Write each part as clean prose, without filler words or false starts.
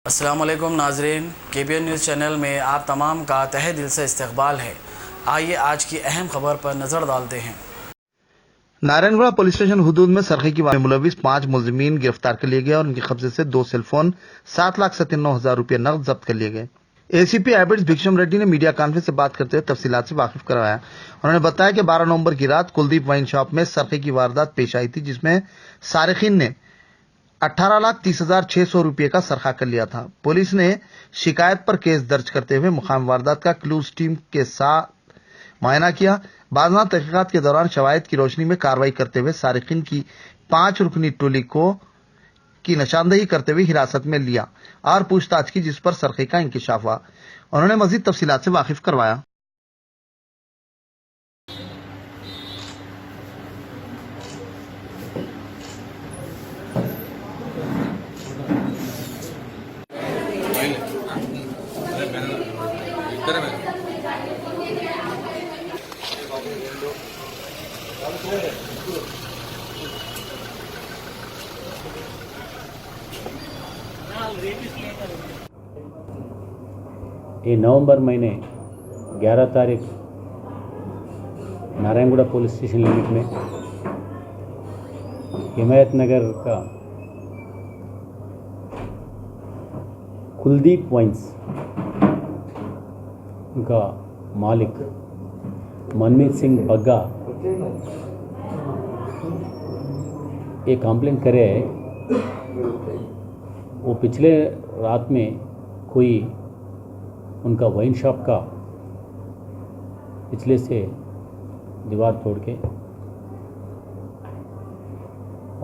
अस्सलाम वालेकुम नाजरीन, KBN न्यूज़ चैनल में आप तमाम का तहे दिल से इस्तकबाल है। आइए आज की अहम खबर पर नज़र डालते हैं। नारायणगढ़ पुलिस स्टेशन हुदूद में सरखे की वारदात में मुलविस 5 मुलजिमीन गिरफ्तार कर लिए गए और उनके कब्जे से 2 सेलफोन 7,97,000 रुपये नकद जब्त कर लिए गए। ACP एबिट्स भिक्षम रेड्डी ने मीडिया कॉन्फ्रेंस से बात करते हुए तफसीलात से वाकिफ करवाया। उन्होंने बताया कि 12 नवंबर की रात कुलदीप वाइन शॉप में सरखे की वारदात पेश आई थी, जिसमें सारिकीन ने 18,30,600 रुपये का सरखा कर लिया था। पुलिस ने शिकायत पर केस दर्ज करते हुए मुकाम वारदात का क्लूज टीम के साथ मुआयना किया। बाज़ तहकीकात के दौरान शवाहिद की रोशनी में कार्रवाई करते हुए सारिकीन की 5 रुकनी टोली की निशानदेही करते हुए हिरासत में लिया और पूछताछ की, जिस पर सरखे का इंकिशाफ हुआ। उन्होंने मजीद तफसीलात से वाकिफ करवाया। ये नवंबर महीने 11 तारीख नारायणगढ़ पुलिस स्टेशन लिमिट में हिमायत नगर का कुलदीप वाइन्स उनका मालिक मनमीत सिंह बग्गा ये कंप्लेंट करे वो पिछले रात में कोई उनका वाइन शॉप का पिछले से दीवार तोड़ के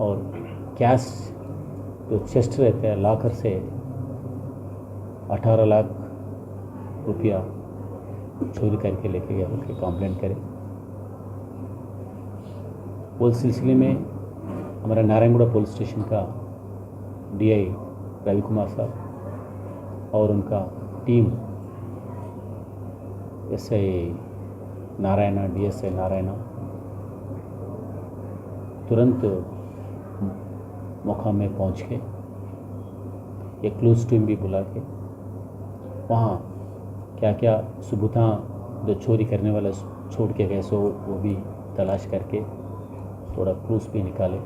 और कैश जो चेस्ट रहते हैं लाकर से 18 लाख रुपया चोरी करके लेके गया उनके कंप्लेंट करे। उस सिलसिले में हमारा नारायणगढ़ पुलिस स्टेशन का DI रवि कुमार साहब और उनका team SI Narayana DSI Narayana तुरंत मौका में पहुंच के एक क्लूज टीम भी बुला के वहाँ क्या क्या सबूत जो चोरी करने वाला छोड़ के गए सो वो भी तलाश करके थोड़ा क्लूज भी निकाले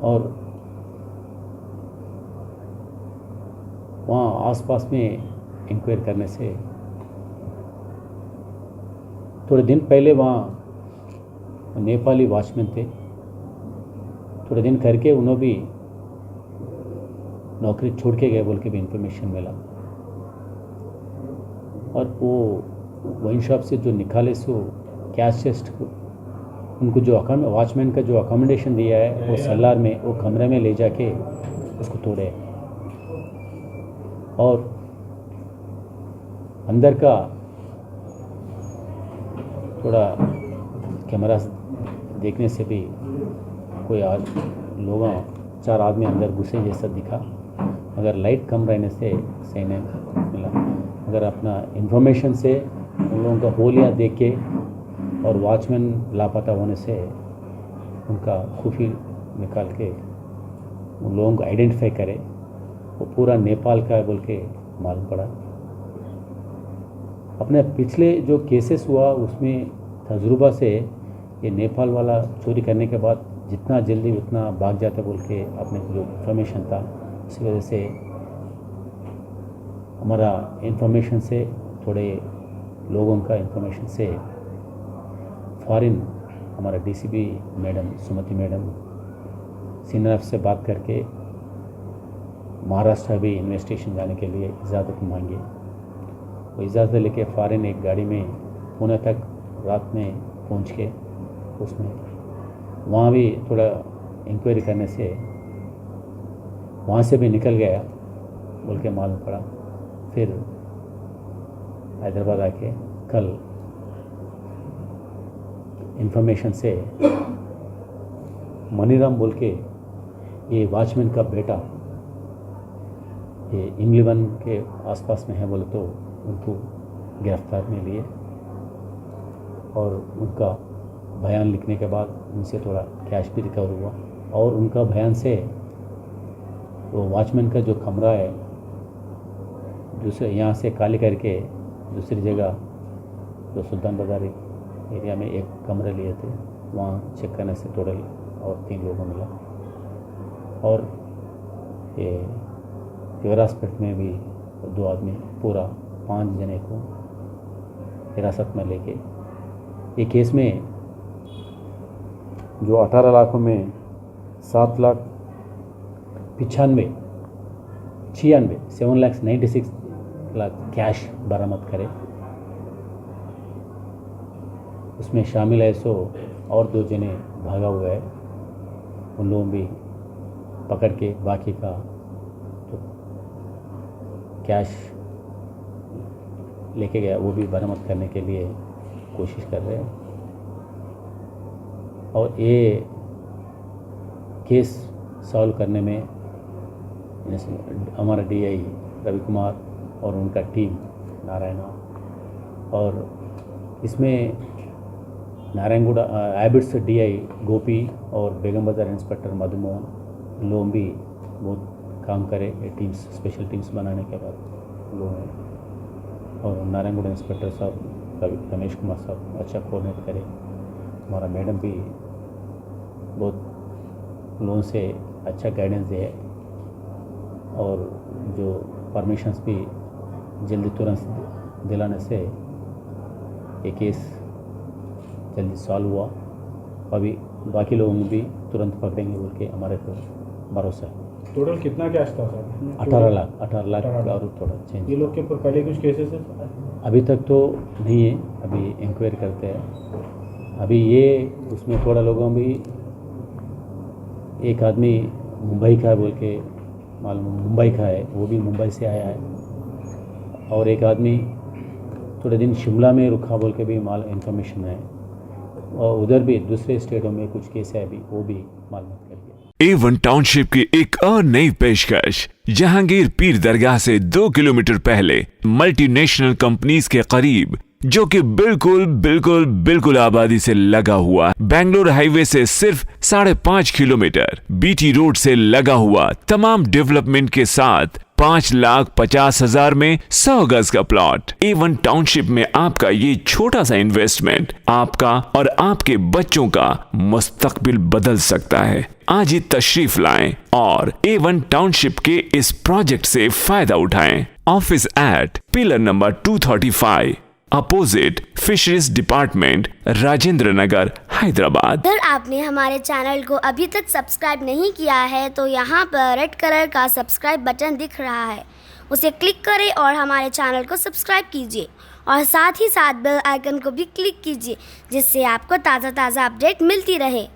और वहाँ आसपास में इंक्वायरी करने से थोड़े दिन पहले वहाँ नेपाली वॉचमैन थे, थोड़े दिन करके उन्होंने भी नौकरी छोड़ के गए बोल के भी इंफॉर्मेशन मिला और वो वाइन शॉप से जो निकाले सो कैश चेस्ट उनको जो वॉचमैन का जो अकोमोडेशन दिया है वो सलार में वो कमरे में ले जाके उसको तोड़े और अंदर का थोड़ा कैमरा देखने से भी कोई लोग 4 आदमी अंदर घुसे जैसा दिखा, मगर लाइट कम रहने से सही नहीं मिला। अगर अपना इंफॉर्मेशन से उन लोगों का होलिया देख के और वॉचमैन लापता होने से उनका खुफी निकाल के उन लोगों को आइडेंटिफाई करे, वो पूरा नेपाल का बोल के मालूम पड़ा। अपने पिछले जो केसेस हुआ उसमें तजुर्बा से ये नेपाल वाला चोरी करने के बाद जितना जल्दी उतना भाग जाता बोल के अपने जो इन्फॉर्मेशन था, इसी वजह से हमारा इन्फॉर्मेशन से थोड़े लोगों का इन्फॉर्मेशन से फॉरेन हमारा DCP मैडम सुमति मैडम सीनियर से बात करके महाराष्ट्र भी इन्वेस्टिगेशन जाने के लिए इजाज़त मांगी। वो इजाज़त लेके फॉरेन एक गाड़ी में पुणे तक रात में पहुंच के उसमें वहाँ भी थोड़ा इंक्वायरी करने से वहाँ से भी निकल गया बोल के मालूम पड़ा। फिर हैदराबाद आके कल इंफॉर्मेशन से मनीराम बोल के ये वॉचमैन का बेटा ये इमलीवन के आसपास में है बोले तो उनको गिरफ्तार में लिए और उनका बयान लिखने के बाद उनसे थोड़ा कैश भी रिकवर हुआ और उनका बयान से वो वॉचमैन का जो कमरा है दूसरे यहाँ से खाली करके दूसरी जगह जो सुल्तान बाजार एरिया में एक कमरा लिए थे, वहाँ चेक करने से टोटल और 3 लोगों मिला। और ये हिरासत में भी 2 आदमी, पूरा 5 जने को हिरासत में लेके ये केस में जो 18 लाखों में 7,96,7,96,00,000 कैश बरामद करे, उसमें शामिल है सो और 2 जने भागा हुआ है, उन लोगों भी पकड़ के बाकी का तो कैश लेके गया वो भी बरामद करने के लिए कोशिश कर रहे हैं। और ये केस सॉल्व करने में हमारा DI रवि कुमार और उनका टीम नारायणा, और इसमें नारायणगुड़ा हैबिट्स DI गोपी और बेगम बाजार इंस्पेक्टर मधुमोहन लोग भी बहुत काम करे टीम्स, स्पेशल टीम्स बनाने के बाद लोग, और नारायणगुड़ा इंस्पेक्टर साहब रमेश कुमार साहब अच्छा कोऑर्डिनेट करे। हमारा मैडम भी बहुत लोगों से अच्छा गाइडेंस दे, और जो परमिशंस भी जल्दी तुरंत दिलाने से ये केस जल्दी सॉल्व हुआ। अभी बाकी लोगों को भी तुरंत पकड़ेंगे बोल के हमारे को भरोसा है। टोटल कितना कैश था सर? 18 लाख और थोड़ा चेंज। ये लोग के ऊपर पहले कुछ केसेस है? अभी तक तो नहीं है, अभी इंक्वायरी करते हैं। अभी ये उसमें थोड़ा लोगों भी, एक आदमी मुंबई का बोल के मालूम, मुंबई का है, वो भी मुंबई से आया है, और एक आदमी थोड़े दिन शिमला में रुका बोल के भी माल इन्फॉर्मेशन है, और उधर भी दूसरे स्टेटों में कुछ केस है, अभी वो भी मालूम कर दिया। A1 टाउनशिप की एक और नई पेशकश, जहांगीर पीर दरगाह से 2 किलोमीटर पहले मल्टीनेशनल कंपनीज के करीब, जो कि बिल्कुल आबादी से लगा हुआ, बेंगलोर हाईवे से सिर्फ 5.5 किलोमीटर, BT रोड से लगा हुआ, तमाम डेवलपमेंट के साथ 5,50,000 में 100 गज का प्लॉट। A1 टाउनशिप में आपका ये छोटा सा इन्वेस्टमेंट आपका और आपके बच्चों का मुस्तकबिल बदल सकता है। आज ही तशरीफ लाएं और A1 टाउनशिप के इस प्रोजेक्ट से फायदा उठाएं। Office at pillar number 235 opposite fisheries department, Rajendra Nagar, Hyderabad. अगर आपने हमारे चैनल को अभी तक सब्सक्राइब नहीं किया है तो यहाँ पर रेड कलर का सब्सक्राइब बटन दिख रहा है, उसे क्लिक करें और हमारे चैनल को सब्सक्राइब कीजिए, और साथ ही साथ बेल आइकन को भी क्लिक कीजिए, जिससे आपको ताज़ा अपडेट मिलती रहे।